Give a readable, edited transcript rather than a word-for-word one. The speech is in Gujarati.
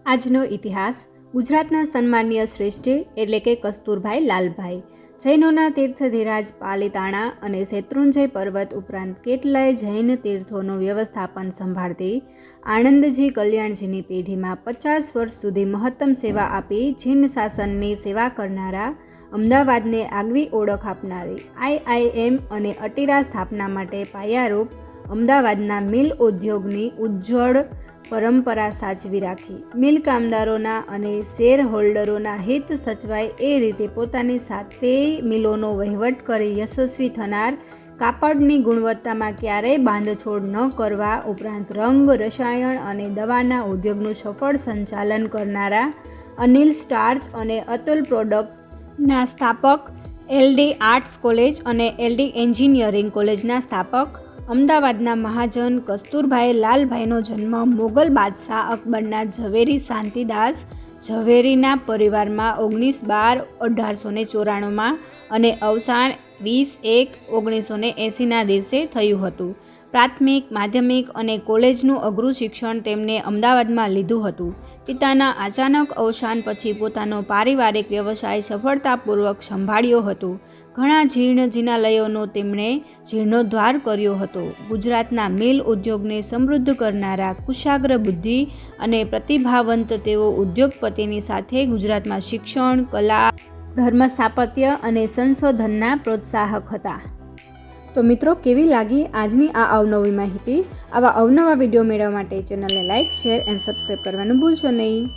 આજનો ઇતિહાસ ગુજરાતના સન્માનીય શ્રેષ્ઠ એટલે કે કસ્તુરભાઈ લાલભાઈ જૈનોના તીર્થધિરાજ પાલિતાણા અને શેત્રુંજય પર્વત ઉપરાંત કેટલાય જૈન તીર્થોનું વ્યવસ્થાપન સંભાળતી આનંદજી કલ્યાણજીની પેઢીમાં 50 વર્ષ સુધી મહત્તમ સેવા આપી જીન શાસનની સેવા કરનારા અમદાવાદને આગવી ઓળખ આપનારી IIM અને અટીરા સ્થાપના માટે પાયારૂપ અમદાવાદના મિલ ઉદ્યોગની ઉજ્જવળ પરંપરા સાચવી રાખી મિલ કામદારોના અને શેર હોલ્ડરોના હિત સચવાય એ રીતે પોતાની સાથે મિલોનો વહીવટ કરી યશસ્વી થનાર કાપડની ગુણવત્તામાં ક્યારેય બાંધછોડ ન કરવા ઉપરાંત રંગ રસાયણ અને દવાના ઉદ્યોગનું સફળ સંચાલન કરનારા અનિલ સ્ટાર્ચ અને અતુલ પ્રોડક્ટના સ્થાપક LD આર્ટ્સ કોલેજ અને LD એન્જિનિયરિંગ કોલેજના સ્થાપક અમદાવાદના મહાજન કસ્તુરભાઈ લાલભાઈનો જન્મ મોગલ બાદશાહ અકબરના ઝવેરી શાંતિદાસ ઝવેરીના પરિવારમાં 19/12/1894 અને અવસાન 20/1/1980ના દિવસે થયું હતું. પ્રાથમિક માધ્યમિક અને કોલેજનું અઘરું શિક્ષણ તેમણે અમદાવાદમાં લીધું હતું. પિતાના અચાનક અવસાન પછી પોતાનો પારિવારિક વ્યવસાય સફળતાપૂર્વક સંભાળ્યો હતો. ઘણા જીર્ણ જિનાલયોનો તેમણે જીર્ણોદ્ધાર કર્યો હતો. ગુજરાતના મિલ ઉદ્યોગને સમૃદ્ધ કરનારા કુશાગ્ર બુદ્ધિ અને પ્રતિભાવંત તેઓ ઉદ્યોગપતિની સાથે ગુજરાતમાં શિક્ષણ, કલા, ધર્મ સ્થાપત્ય અને સંશોધનના પ્રોત્સાહક હતા. તો મિત્રો, કેવી લાગી આજની આ અવનવી માહિતી? આવા અવનવા વિડીયો મેળવવા માટે ચેનલને લાઇક, શેર એન્ડ સબસ્ક્રાઈબ કરવાનું ભૂલશો નહીં.